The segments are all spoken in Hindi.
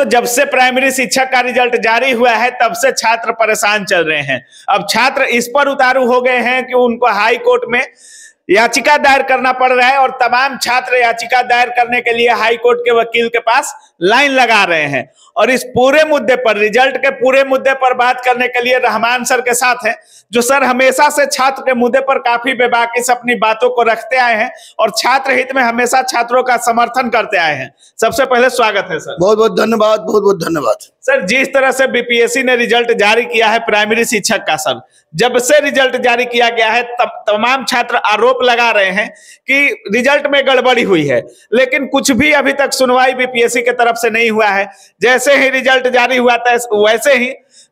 दोस्तों, जब से प्राइमरी शिक्षक का रिजल्ट जारी हुआ है तब से छात्र परेशान चल रहे हैं। अब छात्र इस पर उतारू हो गए हैं कि उनको हाई कोर्ट में याचिका दायर करना पड़ रहा है और तमाम छात्र याचिका दायर करने के लिए हाई कोर्ट के वकील के पास लाइन लगा रहे हैं। और इस पूरे मुद्दे पर, रिजल्ट के पूरे मुद्दे पर बात करने के लिए रहमान सर के साथ हैं, जो सर हमेशा से छात्र के मुद्दे पर काफी बेबाकी से अपनी बातों को रखते आए हैं और छात्र हित में हमेशा छात्रों का समर्थन करते आए हैं। सबसे पहले स्वागत है सर। बहुत बहुत धन्यवाद, बहुत बहुत धन्यवाद सर। जिस तरह से बीपीएससी ने रिजल्ट जारी किया है प्राइमरी शिक्षक का, सर जब से रिजल्ट जारी किया गया है तमाम छात्र आरोप लगा रहे हैं कि रिजल्ट में गड़बड़ी हुई है, लेकिन कुछ भी अभी तक सुनवाई बीपीएससी की तरफ से नहीं हुआ है। जैसे ही रिजल्ट जारी हुआ था वैसे ही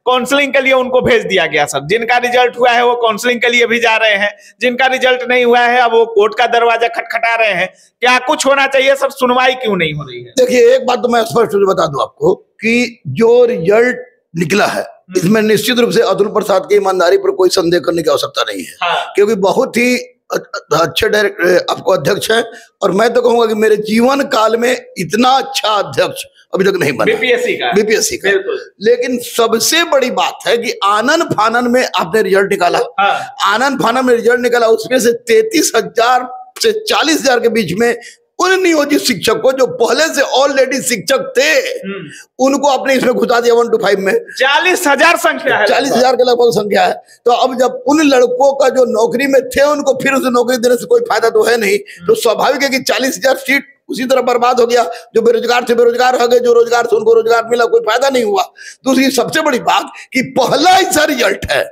काउंसलिंग के लिए उनको भेज दिया गया। सर जिनका रिजल्ट हुआ है वो काउंसलिंग के लिए भी जा रहे हैं, जिनका रिजल्ट नहीं हुआ है अब वो कोर्ट का दरवाजा खटखटा रहे हैं। क्या कुछ होना चाहिए सर, सुनवाई क्यों नहीं हो रही है? देखिए, एक बात तो मैं स्पष्ट रूप से बता दूं आपको कि जो रिजल्ट निकला है इसमें निश्चित रूप से अतुल प्रसाद की ईमानदारी पर कोई संदेह करने की आवश्यकता नहीं है। हाँ। क्योंकि बहुत ही अच्छे डायरेक्टर आपको अध्यक्ष हैं और मैं तो कहूंगा कि मेरे जीवन काल में इतना अच्छा अध्यक्ष अभी तक नहीं बना बीपीएससी का। लेकिन सबसे बड़ी बात है कि आनन फानन में आपने रिजल्ट निकाला। हाँ। आनन फानन में रिजल्ट निकाला, उसमें से 33,000 से 40,000 के बीच में उन नियोजित शिक्षक को जो पहले से ऑलरेडी शिक्षक थे उनको आपने इसमें घुसा दिया 1 to 5 में। 40,000 संख्या है, 40,000 के लगभग संख्या है। तो अब जब उन लड़कों का जो नौकरी में थे उनको फिर उसे नौकरी देने से कोई फायदा तो है नहीं, तो स्वाभाविक है कि 40,000 सीट उसी तरह बर्बाद हो गया। जो बेरोजगार थे बेरोजगार हो गए, जो रोजगार थे उनको रोजगार मिला, कोई फायदा नहीं हुआ। दूसरी सबसे बड़ी बात कि पहला ऐसा रिजल्ट है,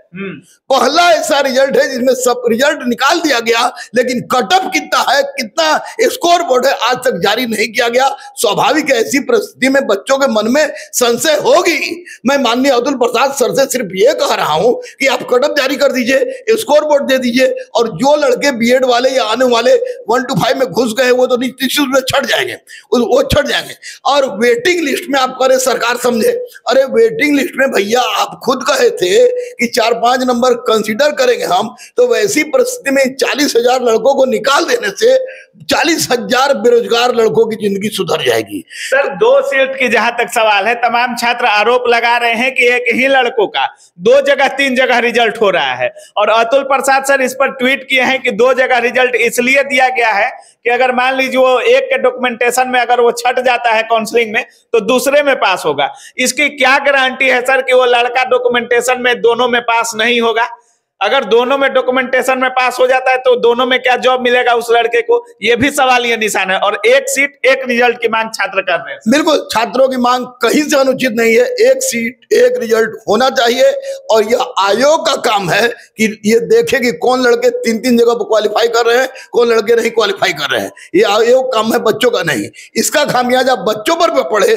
पहला ऐसा रिजल्ट है जिसमें सब रिजल्ट निकाल दिया गया, लेकिन कटअप कितना है, कितना स्कोर बोर्ड है, आज तक जारी नहीं किया गया। स्वाभाविक है ऐसी परिस्थिति में बच्चों के मन में संशय होगी। मैं माननीय अतुल प्रसाद सर से सिर्फ ये कह रहा हूं कि आप कटअप जारी कर दीजिए, स्कोर बोर्ड दे दीजिए, और जो लड़के बीएड वाले या आने वाले 1 to 5 में घुस गए वो तो निश्चित छट जाएंगे, वो छट जाएंगे। और वेटिंग लिस्ट में आप करें, सरकार समझे। अरे वेटिंग लिस्ट में भैया आप खुद कहे थे कि 4-5 नंबर कंसीडर करेंगे हम, तो वैसी परिस्थिति में 40,000 लड़कों को निकाल देने से 40,000 बेरोजगार लड़कों की जिंदगी सुधर जाएगी। सर 2 सीट की जहां तक सवाल है, तमाम छात्र आरोप लगा रहे हैं कि एक ही लड़कों का 2 जगह 3 जगह रिजल्ट हो रहा है। और अतुल प्रसाद सर इस पर ट्वीट किए हैं कि 2 जगह रिजल्ट इसलिए दिया गया है कि अगर मान लीजिए वो एक के डॉक्यूमेंटेशन में अगर वो छट जाता है काउंसलिंग में तो दूसरे में पास होगा। इसकी क्या गारंटी है सर कि वो लड़का डॉक्यूमेंटेशन में दोनों में पास नहीं होगा? अगर दोनों में डॉक्यूमेंटेशन में पास हो जाता है तो दोनों में क्या जॉब मिलेगा उस लड़के को? ये भी सवाल ये निशान है। और एक सीट एक रिजल्ट की मांग छात्र कर रहे हैं। बिल्कुल, छात्रों की मांग कहीं से अनुचित नहीं है। एक सीट एक रिजल्ट होना चाहिए और यह आयोग का काम है कि ये देखे कि कौन लड़के 3-3 जगह पर क्वालिफाई कर रहे हैं, कौन लड़के नहीं क्वालिफाई कर रहे हैं। ये आयोग काम है, बच्चों का नहीं। इसका खामियाजा बच्चों पर पड़े,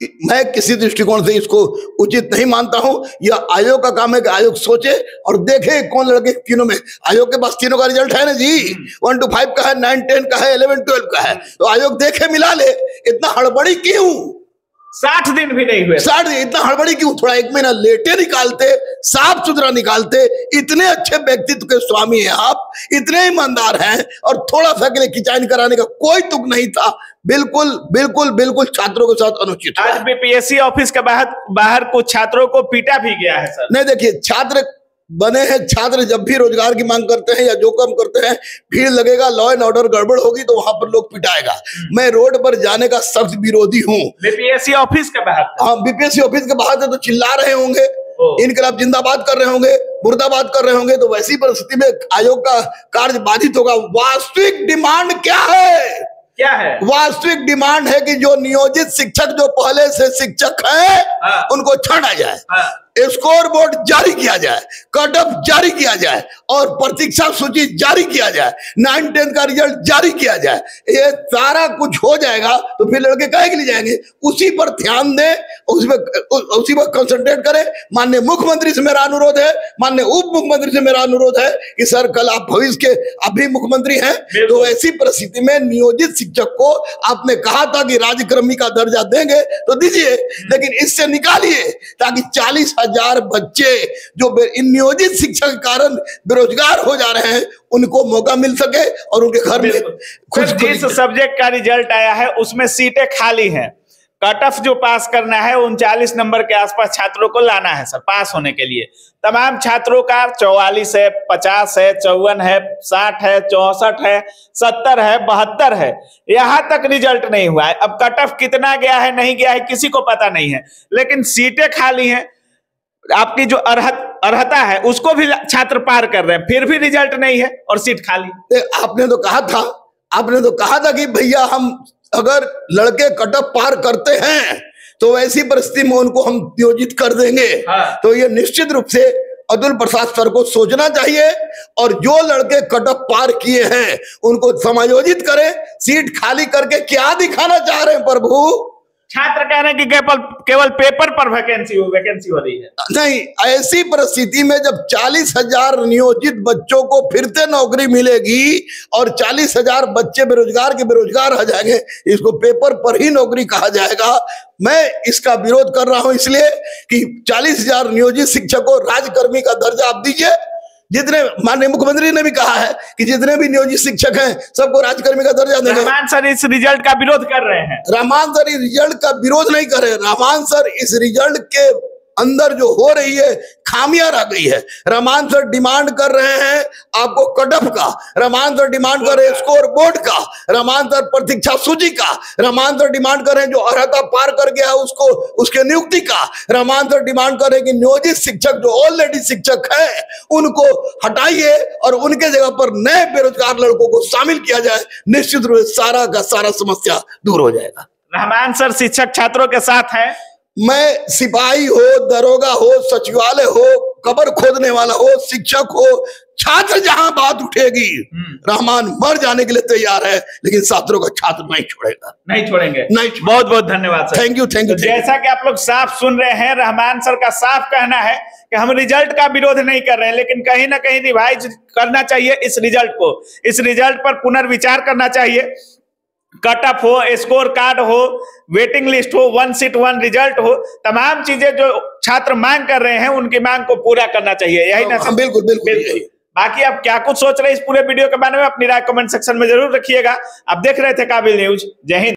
मैं किसी दृष्टिकोण से इसको उचित नहीं मानता हूं। यह आयोग का काम है कि आयोग सोचे और देखे कौन लड़के तीनों में। आयोग के पास तीनों का रिजल्ट है ना जी, 1 to 5 का है, 9, 10 का है, 11, 12 का है। तो आयोग देखे, मिला ले। इतना हड़बड़ी क्यों? 60 दिन भी नहीं हुए। 60 दिन, इतना हड़बड़ी क्यों? थोड़ा 1 महीना लेटे निकालते, साफ सुथरा निकालते। इतने अच्छे व्यक्तित्व के स्वामी हैं आप, इतने ईमानदार हैं, और थोड़ा सा के लिए किचाइन कराने का कोई तुक नहीं था। बिल्कुल बिल्कुल बिल्कुल छात्रों के साथ अनुचित। आज बीपीएससी ऑफिस के बाहर कुछ छात्रों को पीटा भी गया है सर। नहीं, देखिए, छात्र बने हैं, छात्र जब भी रोजगार की मांग करते हैं या जो काम करते हैं, भीड़ लगेगा, लॉ एंड ऑर्डर गड़बड़ होगी तो वहां पर लोग पिटाएगा। मैं रोड पर जाने का सख्त विरोधी हूँ। बीपीएससी ऑफिस के बाहर, हाँ, बीपीएससी ऑफिस के बाहर से तो चिल्ला रहे होंगे, इनकलाब जिंदाबाद कर रहे होंगे, मुर्दाबाद कर रहे होंगे, तो वैसी परिस्थिति में आयोग का कार्य बाधित होगा। वास्तविक डिमांड क्या है? क्या है? वास्तविक डिमांड है कि जो नियोजित शिक्षक जो पहले से शिक्षक हैं, उनको छाड़ा जाए, स्कोर बोर्ड जारी किया जाए, कटअप जारी किया जाए और प्रतीक्षा सूची जारी किया जाए, 9, 10 का रिजल्ट जारी किया जाए। ये सारा कुछ हो जाएगा तो फिर लड़के काहे के लिए जाएंगे? उसी पर ध्यान दें, उसी पर कंसंट्रेट करें। माननीय मुख्यमंत्री से मेरा अनुरोध है, माननीय उप मुख्यमंत्री से मेरा अनुरोध है कि सर कल आप भविष्य के अभी मुख्यमंत्री हैं, तो ऐसी परिस्थिति में नियोजित शिक्षक को आपने कहा था कि राज्यक्रमी का दर्जा देंगे तो दीजिए, लेकिन इससे निकालिए ताकि 40,000 बच्चे जो नियोजित शिक्षक के कारण बेरोजगार हो जा रहे हैं उनको मौका मिल सके और उनके घर में जिस सब्जेक्ट का रिजल्ट आया है उसमें सीटें खाली हैं, कट ऑफ जो पास करना है 39 नंबर के आसपास छात्रों को लाना है सर पास होने के लिए। तमाम छात्रों का 44 है, 50 है, 54 है, 60 है, 64 है, 70 है, 72 है, यहां तक रिजल्ट नहीं हुआ है। अब कट ऑफ कितना गया है नहीं गया है किसी को पता नहीं है, लेकिन सीटें खाली हैं। आपकी जो अर्हता है उसको भी छात्र पार कर रहे हैं, फिर भी रिजल्ट नहीं है और सीट खाली। आपने तो कहा था कि भैया हम अगर लड़के कट ऑफ पार करते हैं तो वैसी परिस्थिति में उनको हम नियोजित कर देंगे। हाँ। तो ये निश्चित रूप से अतुल प्रसाद सर को सोचना चाहिए और जो लड़के कट ऑफ पार किए हैं उनको समायोजित करें। सीट खाली करके क्या दिखाना चाह रहे हैं प्रभु? छात्र कह रहे हैं कि केवल पेपर पर वैकेंसी हो रही है। नहीं, ऐसी परिस्थिति में जब 40,000 नियोजित बच्चों को फिर से नौकरी मिलेगी और 40,000 बच्चे बेरोजगार रह जाएंगे, इसको पेपर पर ही नौकरी कहा जाएगा। मैं इसका विरोध कर रहा हूं इसलिए कि 40,000 नियोजित शिक्षक को राजकर्मी का दर्जा आप दीजिए। जितने माननीय मुख्यमंत्री ने भी कहा है कि जितने भी नियोजित शिक्षक हैं सबको राजकर्मी का दर्जा देंगे। रहमान सर इस रिजल्ट का विरोध कर रहे हैं। रहमान सर इस रिजल्ट का विरोध नहीं कर रहे। रहमान सर इस रिजल्ट के अंदर जो हो रही है खामियां रह गई है। रहमान सर डिमांड कर रहे हैं आपको कट ऑफ का, रहमान सर डिमांड कर रहे हैं स्कोर बोर्ड का, रहमान सर प्रतीक्षा सूची का, रहमान सर डिमांड कर रहे हैं जो अर्हता पार कर गया है उसको उसके नियुक्ति का, रहमान सर डिमांड कर रहे हैं कि नियोजित शिक्षक जो ऑलरेडी शिक्षक है उनको हटाइए और उनके जगह पर नए बेरोजगार लड़कों को शामिल किया जाए। निश्चित रूप से सारा का सारा समस्या दूर हो जाएगा। रहमान सर शिक्षक छात्रों के साथ हैं। मैं सिपाही हो, दरोगा हो, सचिवालय हो, कब्र खोदने वाला हो, शिक्षक हो, छात्र जहां बात उठेगी रहमान मर जाने के लिए तैयार है, लेकिन छात्रों का छात्र नहीं छोड़ेगा, नहीं छोड़ेंगे। नहीं। बहुत बहुत धन्यवाद सर। Thank you. जैसा कि आप लोग साफ सुन रहे हैं, रहमान सर का साफ कहना है कि हम रिजल्ट का विरोध नहीं कर रहे हैं, लेकिन कहीं ना कहीं रिवाइज करना चाहिए इस रिजल्ट को। इस रिजल्ट पर पुनर्विचार करना चाहिए। कट ऑफ हो, स्कोर कार्ड हो, वेटिंग लिस्ट हो, 1 सीट 1 रिजल्ट हो, तमाम चीजें जो छात्र मांग कर रहे हैं उनकी मांग को पूरा करना चाहिए। यही ना? बिल्कुल। बाकी आप क्या कुछ सोच रहे हैं इस पूरे वीडियो के बारे में अपनी राय कमेंट सेक्शन में जरूर रखिएगा। आप देख रहे थे काबिल न्यूज। जय हिंद।